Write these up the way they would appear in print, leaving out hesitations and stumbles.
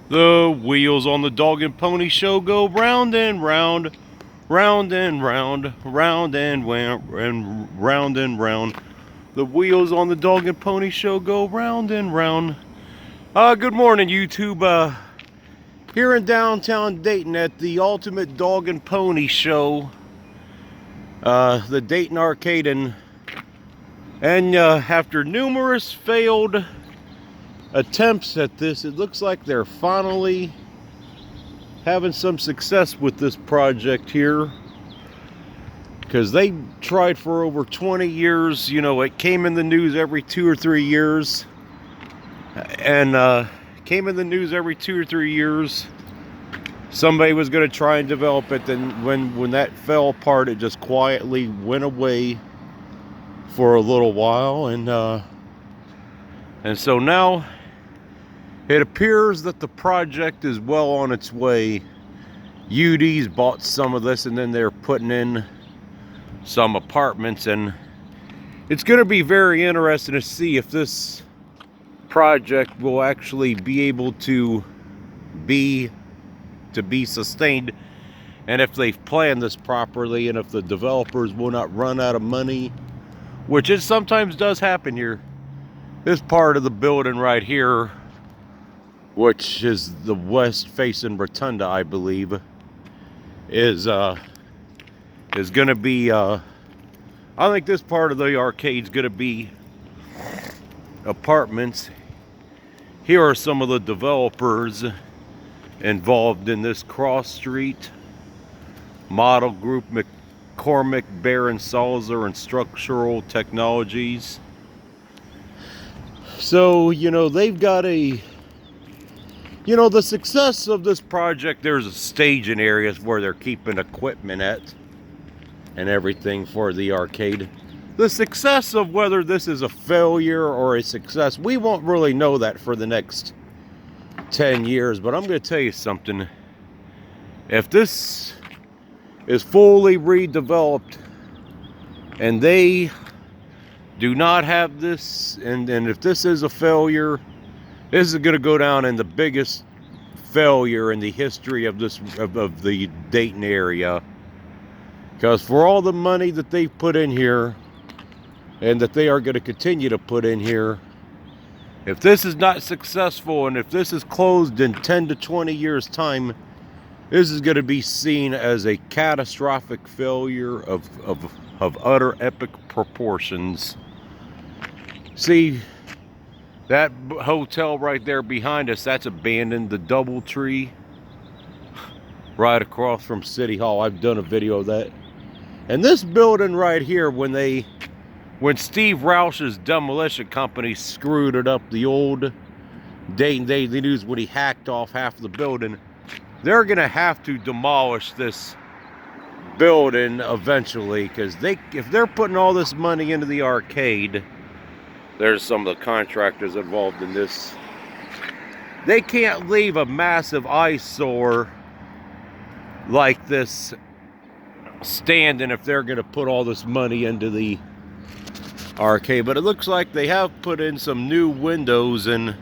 The wheels on the dog and pony show go round and round, round and round, round and round and round. The wheels on the dog and pony show go round and round. Good morning, YouTube. Here in downtown Dayton at the Ultimate Dog and Pony Show, the Dayton Arcade, and after numerous failed attempts at this, it looks like they're finally having some success with this project here, because they tried for over 20 years. You know, it came in the news every 2 or 3 years, and came in the news every 2 or 3 years. Somebody was going to try and develop it, then when that fell apart, it just quietly went away for a little while, and so now it appears that the project is well on its way. UD's bought some of this, and then they're putting in some apartments, and it's going to be very interesting to see if this project will actually be able to be sustained, and if they've planned this properly, and if the developers will not run out of money, which it sometimes does happen here. This part of the building right here, which is the west facing rotunda, I believe, is going to be I think this part of the arcade's going to be apartments. Here are some of the developers involved in this cross street: Model Group, McCormick, Baron Salzer, and Structural Technologies. So, you know, they've got the success of this project. There's a staging areas where they're keeping equipment at and everything for the arcade. The success of whether this is a failure or a success, we won't really know that for the next 10 years. But I'm going to tell you something. If this is fully redeveloped and they do not have this, and if this is a failure, this is going to go down in the biggest failure in the history of the Dayton area. Because for all the money that they've put in here, and that they are going to continue to put in here, if this is not successful, and if this is closed in 10 to 20 years time, this is going to be seen as a catastrophic failure of utter epic proportions. See, that hotel right there behind us, that's abandoned. The DoubleTree, right across from City Hall. I've done a video of that. And this building right here, when Steve Roush's demolition company screwed it up, the old Dayton Daily News, when he hacked off half of the building, they're going to have to demolish this building eventually, because if they're putting all this money into the arcade, there's some of the contractors involved in this, they can't leave a massive eyesore like this standing if they're going to put all this money into the arcade. But it looks like they have put in some new windows, and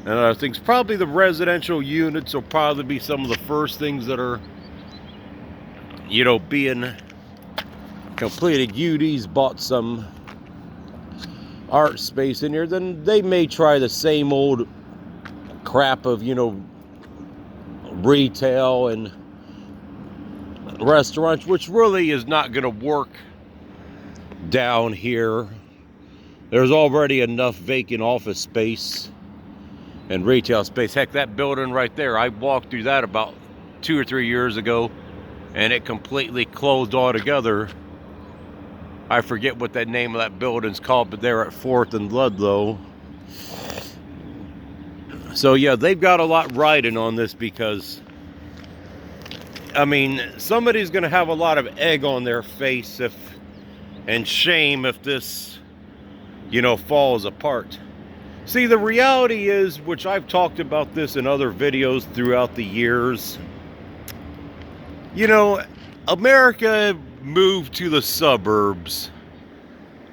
I think probably the residential units will probably be some of the first things that are, you know, being completed. UD's bought some art space in here. Then they may try the same old crap of, you know, retail and restaurants, which really is not going to work down here. There's already enough vacant office space and retail space. Heck, that building right there, I walked through that about 2 or 3 years ago, and it completely closed altogether. I forget what that name of that building's called, but they're at 4th and Ludlow. So yeah, they've got a lot riding on this, because I mean, somebody's going to have a lot of egg on their face and shame if this, you know, falls apart. See, the reality is, which I've talked about this in other videos throughout the years, you know, America moved to the suburbs,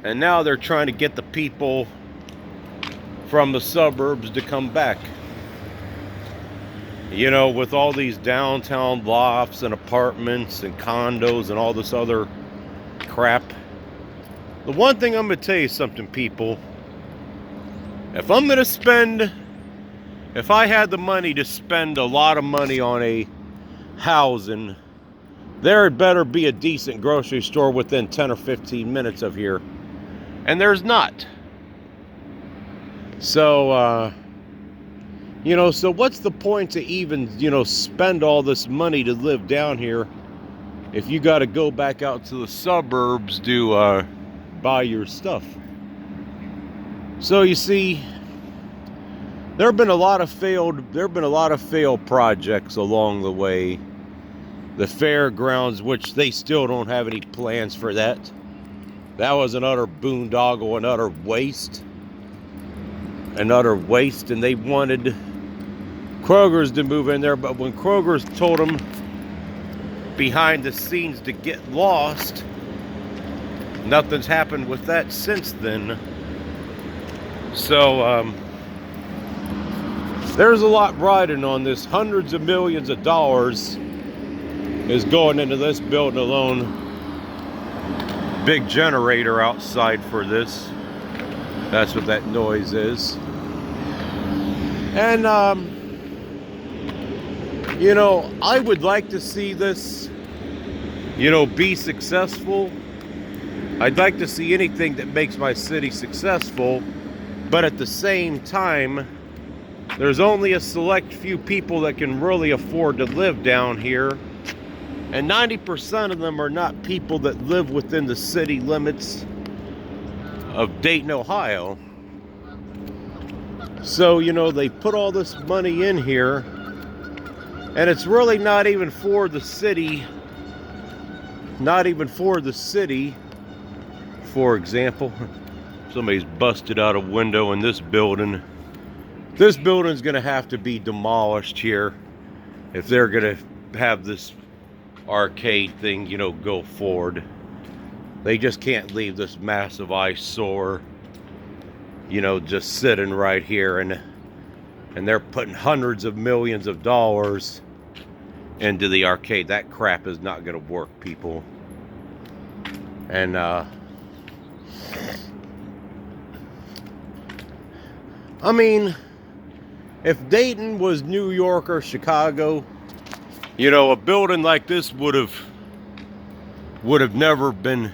and now they're trying to get the people from the suburbs to come back. You know, with all these downtown lofts and apartments and condos and all this other crap. The one thing I'm going to tell you something, people. If I'm going to spend, if I had the money to spend a lot of money on a housing, there had better be a decent grocery store within 10 or 15 minutes of here. And there's not. So, you know, so what's the point to even, you know, spend all this money to live down here if you got to go back out to the suburbs to buy your stuff? So you see, there have been a lot of failed projects along the way. The fairgrounds, which they still don't have any plans for that. That was an utter boondoggle, an utter waste. And they wanted Kroger's to move in there, but when Kroger's told them behind the scenes to get lost, nothing's happened with that since then. So there's a lot riding on this. Hundreds of millions of dollars is going into this building alone. Big generator outside for this. That's what that noise is. And you know, I would like to see this, you know, be successful. I'd like to see anything that makes my city successful, but at the same time, there's only a select few people that can really afford to live down here, and 90% of them are not people that live within the city limits of Dayton, Ohio. So, you know, they put all this money in here, and it's really not even for the city. Not even for the city. For example, somebody's busted out a window in this building. This building's going to have to be demolished here if they're going to have this arcade thing, you know, go forward. They just can't leave this massive eyesore, you know, just sitting right here, and they're putting hundreds of millions of dollars into the arcade. That crap is not going to work, people. And I mean, if Dayton was New York or Chicago, you know, a building like this would have never been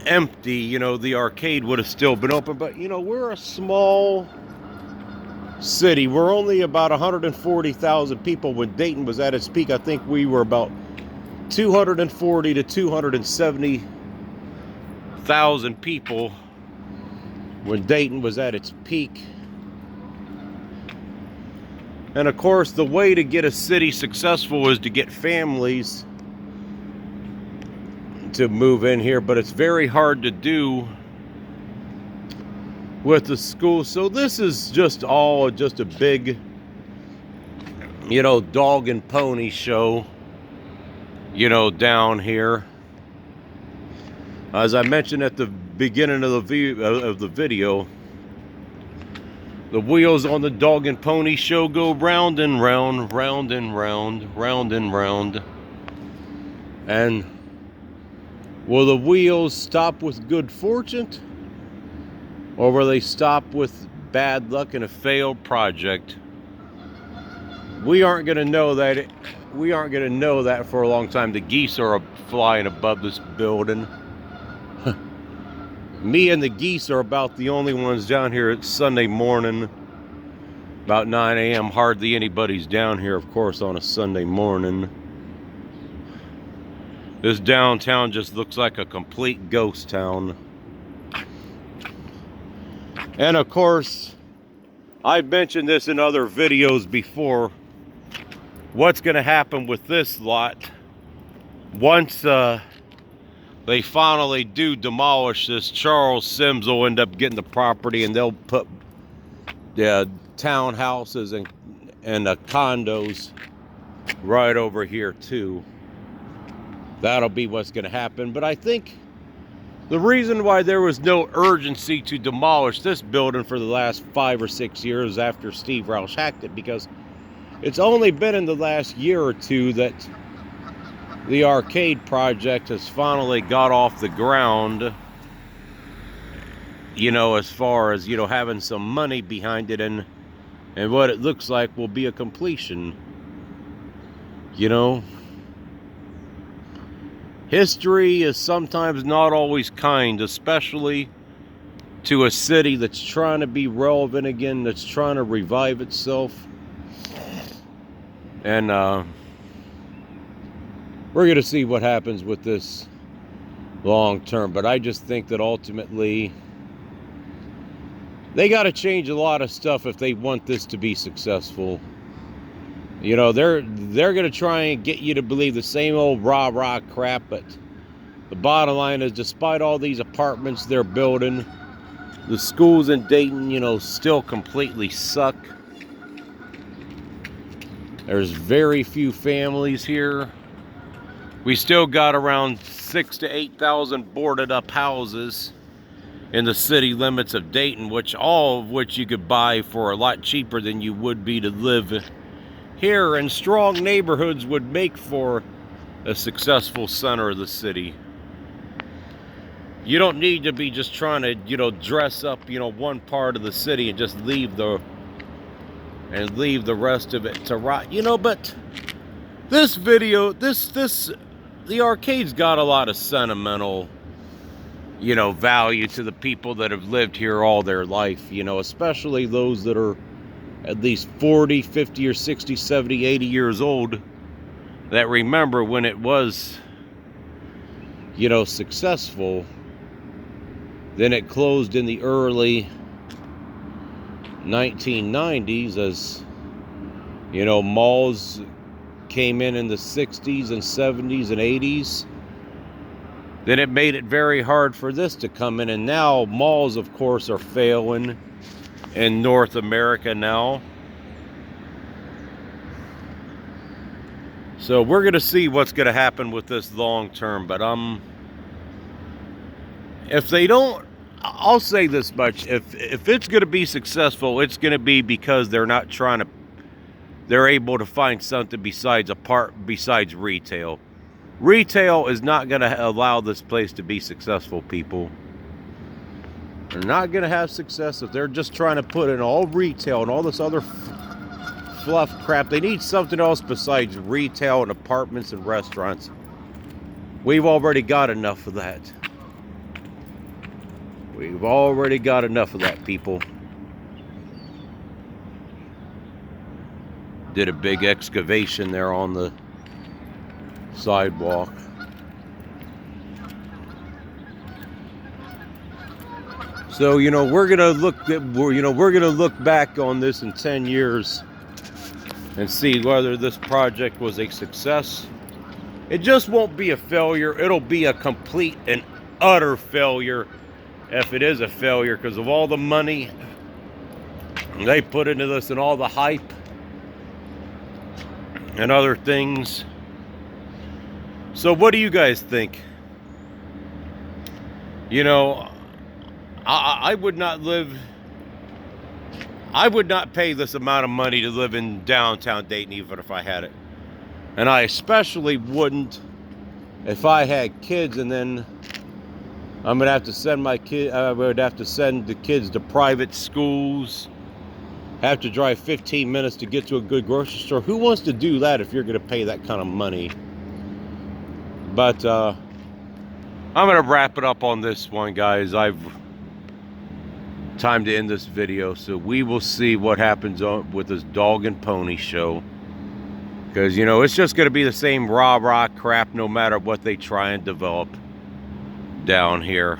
empty. You know, the arcade would have still been open. But, you know, we're a small city. We're only about 140,000 people. When Dayton was at its peak, I think we were about 240 to 270,000 people when Dayton was at its peak. And of course, the way to get a city successful is to get families to move in here, but it's very hard to do with the school. So this is just a big, you know, dog and pony show, you know, down here. As I mentioned at the beginning of the video, the wheels on the dog and pony show go round and round, round and round, round and round. And will the wheels stop with good fortune, or will they stop with bad luck and a failed project? We aren't going to know that. We aren't going to know that for a long time. The geese are flying above this building. Me and the geese are about the only ones down here. It's Sunday morning, about 9 a.m. Hardly anybody's down here, of course, on a Sunday morning. This downtown just looks like a complete ghost town. And of course, I've mentioned this in other videos before. What's going to happen with this lot once they finally do demolish this? Charles Sims will end up getting the property, and they'll put townhouses and condos right over here too. That'll be what's going to happen. But I think the reason why there was no urgency to demolish this building for the last 5 or 6 years after Steve Roush hacked it, because It's only been in the last year or two that the arcade project has finally got off the ground, you know, as far as, you know, having some money behind it, and what it looks like will be a completion. You know, history is sometimes not always kind, especially to a city that's trying to be relevant again, that's trying to revive itself. And we're going to see what happens with this long term. But I just think that ultimately they got to change a lot of stuff if they want this to be successful. You know, they're going to try and get you to believe the same old rah-rah crap, but the bottom line is, despite all these apartments they're building, the schools in Dayton, you know, still completely suck. There's very few families here. We still got around 6,000 to 8,000 boarded up houses in the city limits of Dayton, all of which you could buy for a lot cheaper than you would be to live here. And strong neighborhoods would make for a successful center of the city. You don't need to be just trying to, you know, dress up, you know, one part of the city and just leave the rest of it to rot. You know, but this video, the arcade's got a lot of sentimental, you know, value to the people that have lived here all their life, you know, especially those that are at least 40, 50, or 60, 70, 80 years old, that remember when it was, you know, successful. Then it closed in the early 1990s as, you know, malls came in the 60s and 70s and 80s. Then it made it very hard for this to come in, and now malls, of course, are failing in North America now. So we're going to see what's going to happen with this long term, but if they don't, I'll say this much, if it's going to be successful, it's going to be because they're able to find something besides retail. Retail is not going to allow this place to be successful, people. They're not going to have success if they're just trying to put in all retail and all this other fluff crap. They need something else besides retail and apartments and restaurants. We've already got enough of that. We've already got enough of that, people. Did a big excavation there on the sidewalk. So, you know, we're gonna look back on this in 10 years and see whether this project was a success. It just won't be a failure. It'll be a complete and utter failure if it is a failure, because of all the money they put into this and all the hype and other things. So what do you guys think? You know, I would not pay this amount of money to live in downtown Dayton, even if I had it. And I especially wouldn't if I had kids, and then I'm gonna have to send I would have to send the kids to private schools, have to drive 15 minutes to get to a good grocery store. Who wants to do that if you're gonna pay that kind of money? But I'm gonna wrap it up on this one, guys. I've time to end this video, so we will see what happens with this dog and pony show, because, you know, it's just gonna be the same rah-rah crap no matter what they try and develop down here.